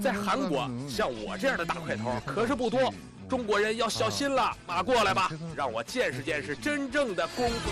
在韩国，像我这样的大块头可是不多，中国人要小心了。过来吧，让我见识见识真正的功夫。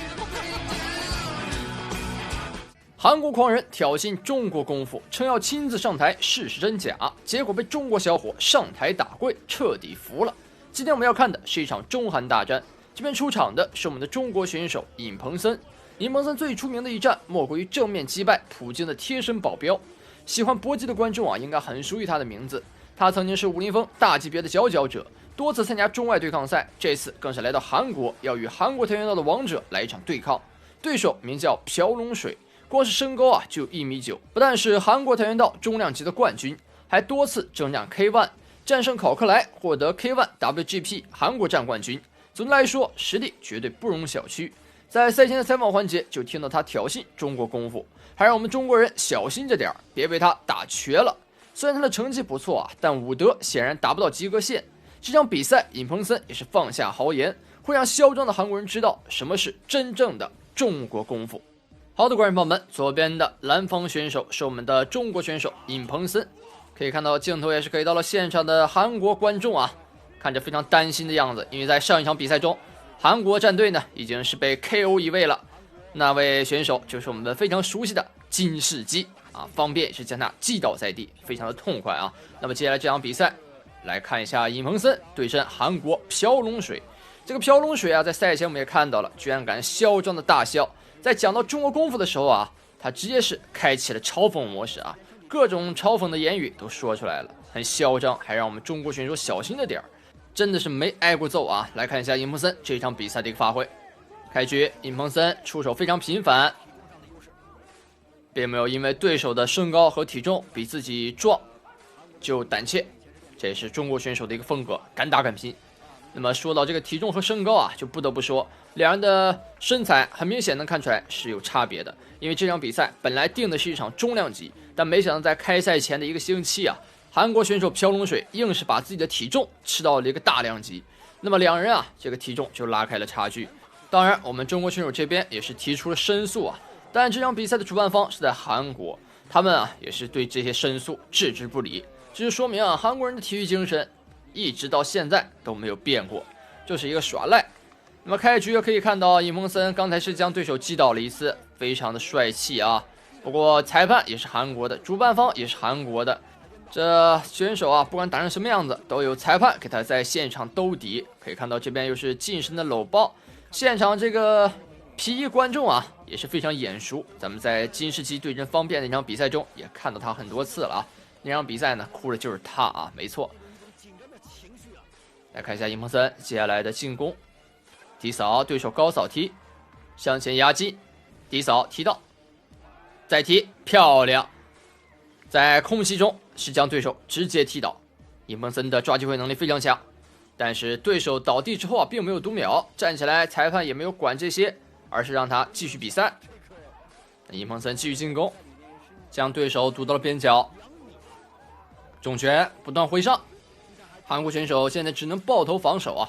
韩国狂人挑衅中国功夫，称要亲自上台试试真假，结果被中国小伙上台打跪，彻底服了。今天我们要看的是一场中韩大战，这边出场的是我们的中国选手尹鹏森。尹鹏森最出名的一战，莫过于正面击败普京的贴身保镖。喜欢搏击的观众应该很熟悉他的名字。他曾经是武林风大级别的佼佼者，多次参加中外对抗赛，这次更是来到韩国，要与韩国跆拳道的王者来一场对抗。对手名叫朴龙水，光是身高就1.9米，不但是韩国跆拳道中量级的冠军，还多次征战 K1， 战胜考克莱，获得 K1 WGP 韩国站冠军。总的来说，实力绝对不容小觑。在赛前的采访环节，就听到他挑衅中国功夫，还让我们中国人小心着点，别被他打瘸了。虽然他的成绩不错但武德显然达不到及格线。这场比赛，尹鹏森也是放下豪言，会让嚣张的韩国人知道什么是真正的中国功夫。好的，观众朋友们，左边的蓝方选手是我们的中国选手尹鹏森。可以看到镜头也是给到了现场的韩国观众看着非常担心的样子，因为在上一场比赛中，韩国战队呢已经是被 KO 一位了。那位选手就是我们非常熟悉的金世基方便是将他击倒在地，非常的痛快那么接下来这场比赛，来看一下尹鹏森对阵韩国朴龙水。这个朴龙水在赛前我们也看到了，居然敢嚣张的大笑。在讲到中国功夫的时候他直接是开启了嘲讽模式各种嘲讽的言语都说出来了，很嚣张，还让我们中国选手小心着点，真的是没挨过揍来看一下尹鹏森这场比赛的一个发挥。开局尹鹏森出手非常频繁，并没有因为对手的身高和体重比自己壮就胆怯，这也是中国选手的一个风格，敢打敢拼。那么说到这个体重和身高就不得不说两人的身材很明显能看出来是有差别的。因为这场比赛本来定的是一场中量级，但没想到在开赛前的1个星期韩国选手朴龙水硬是把自己的体重吃到了一个大量级，那么两人这个体重就拉开了差距。当然我们中国选手这边也是提出了申诉但这场比赛的主办方是在韩国，他们也是对这些申诉置之不理，这就说明韩国人的体育精神一直到现在都没有变过，就是一个耍赖。那么开局可以看到尹鹏森刚才是将对手击倒了一次，非常的帅气不过裁判也是韩国的，主办方也是韩国的，这选手不管打成什么样子，都有裁判给他在现场兜底。可以看到这边又是近身的搂抱，现场这个皮衣观众也是非常眼熟，咱们在金世基对阵方便那场比赛中也看到他很多次了那场比赛呢哭的就是他没错。来看一下尹鹏森接下来的进攻，低扫，对手高扫踢，向前压击，低扫踢到，再踢，漂亮，在空隙中是将对手直接踢倒。尹鹏森的抓机会能力非常强，但是对手倒地之后并没有读秒，站起来，裁判也没有管这些，而是让他继续比赛。尹鹏森继续进攻，将对手堵到了边角，重拳不断挥上，韩国选手现在只能抱头防守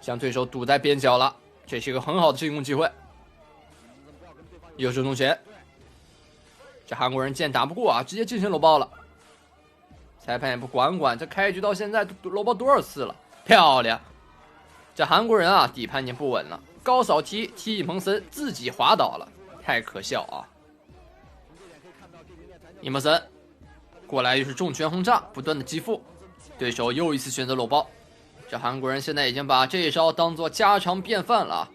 将对手堵在边角了，这是一个很好的进攻机会。右手重拳，这韩国人见打不过直接进行搂抱了，裁判也不管，这开局到现在搂抱多少次了，漂亮。这韩国人底盘已经不稳了，高扫踢尹鹏森自己滑倒了，太可笑尹鹏森过来又是重拳轰炸，不断的击负，对手又一次选择搂抱。这韩国人现在已经把这一招当作家常便饭了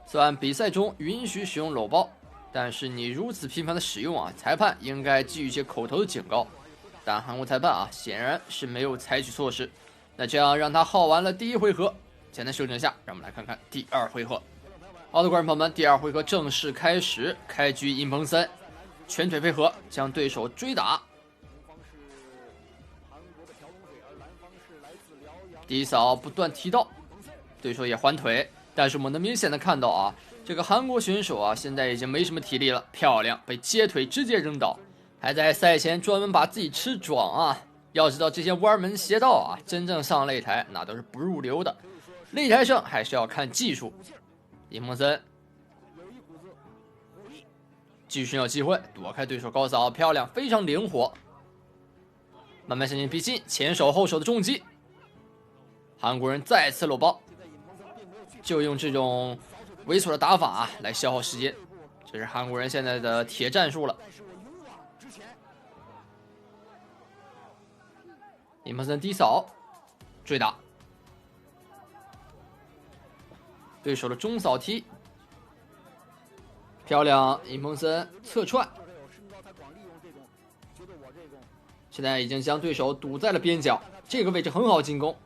虽然比赛中允许使用搂抱，但是你如此频繁的使用裁判应该给予一些口头的警告，但韩国裁判显然是没有采取措施。那这样让他耗完了第1回合，简单休整一下，让我们来看看第2回合。好的，观众朋友们，第2回合正式开始。开局尹鹏森拳腿配合，将对手追打，低扫不断踢到，对手也还腿，但是我们能明显的看到这个韩国选手现在已经没什么体力了，漂亮，被接腿直接扔倒，还在赛前专门把自己吃壮要知道这些歪门邪道真正上擂台那都是不入流的，擂台上还是要看技术。尹鹏森继续寻找机会，躲开对手高扫，漂亮，非常灵活，慢慢向前逼近，前手后手的重击，韩国人再次搂抱，就用这种猥琐的打法啊来消耗时间，这是韩国人现在的铁战术了。尹梦森低扫追打，对手的中扫踢，漂亮！尹梦森侧踹，现在已经将对手堵在了边角，这个位置很好进攻。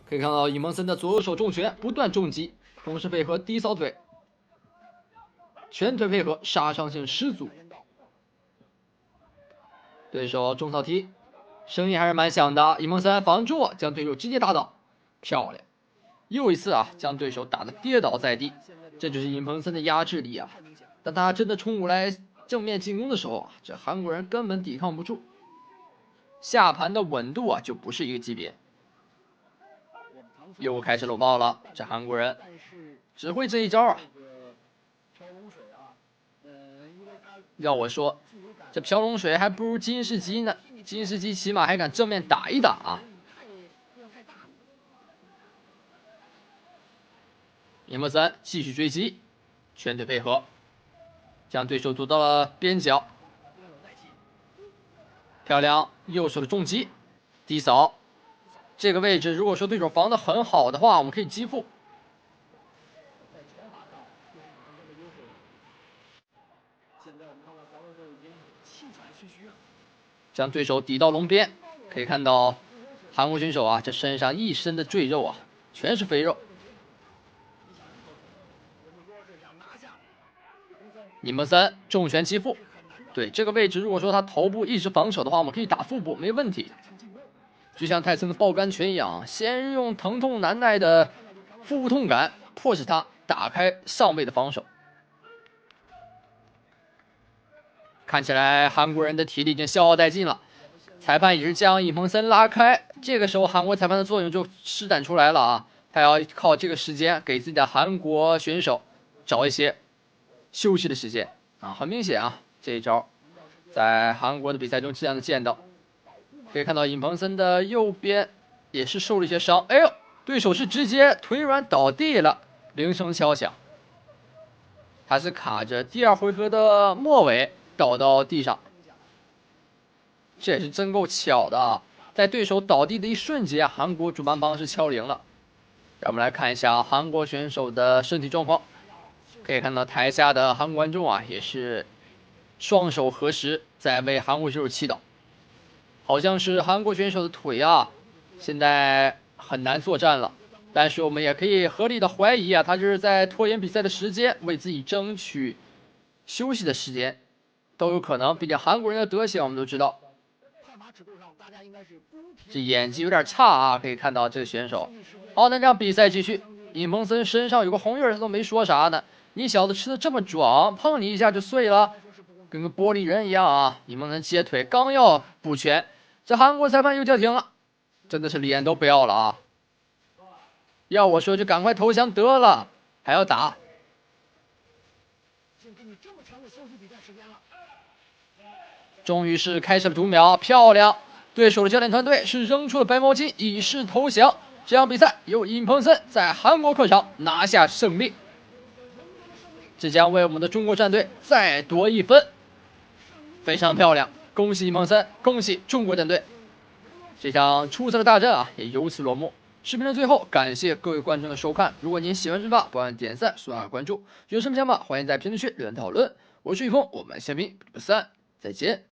可以看到尹梦森的左右手重拳不断重击，同时配合低扫腿，全腿配合，杀伤性十足。对手中扫踢，声音还是蛮响的。尹梦森防住，将对手直接打倒，漂亮！又一次啊，将对手打得跌倒在地，这就是尹梦森的压制力啊。当他真的冲过来正面进攻的时候啊，这韩国人根本抵抗不住，下盘的稳度啊就不是一个级别。又开始搂抱了，这韩国人只会这一招啊。要我说，这朴龙水还不如金世基呢，金世基起码还敢正面打一打啊。尹梦森继续追击，全腿配合，将对手堵到了边角，漂亮！右手的重击，低扫。这个位置如果说对手防得很好的话，我们可以击负。将对手抵到笼边，可以看到韩国选手啊，这身上一身的赘肉啊，全是肥肉。尹梦森重拳击腹，对这个位置，如果说他头部一直防守的话，我们可以打腹部没问题。就像泰森的爆肝拳一样，先用疼痛难耐的腹部痛感，迫使他打开上位的防守。看起来韩国人的体力已经消耗殆尽了，裁判也是将尹梦森拉开。这个时候，韩国裁判的作用就施展出来了啊，他要靠这个时间给自己的韩国选手找一些休息的时间啊。很明显啊，这一招在韩国的比赛中经常见到。可以看到尹梦森的右边也是受了一些伤，哎呦，对手是直接腿软倒地了，铃声敲响，他是卡着第二回合的末尾倒到地上，这也是真够巧的啊！在对手倒地的一瞬间，韩国主办方是敲铃了。让我们来看一下韩国选手的身体状况，可以看到台下的韩国观众啊，也是双手合十，在为韩国选手祈祷。好像是韩国选手的腿啊，现在很难作战了。但是我们也可以合理的怀疑啊，他就是在拖延比赛的时间，为自己争取休息的时间，都有可能。毕竟韩国人的德行我们都知道。这演技有点差啊，可以看到这个选手。好，那这样比赛继续。尹梦森身上有个红印，他都没说啥呢。你小子吃的这么壮，碰你一下就碎了，跟个玻璃人一样啊！尹梦森接腿刚要补拳，这韩国裁判又叫停了，真的是脸都不要了啊！要我说就赶快投降得了，还要打。终于是开始了读秒，漂亮！对手的教练团队是扔出了白毛巾以示投降。这场比赛由尹梦森在韩国客场拿下胜利，这将为我们的中国战队再夺一分，非常漂亮！恭喜尹梦森，恭喜中国战队！这场出色的大战啊，也由此落幕。视频的最后，感谢各位观众的收看。如果您喜欢这把，不忘点赞、刷关注。有什么想法，欢迎在评论区留言讨论。我是雨峰，我们下篇不散，再见。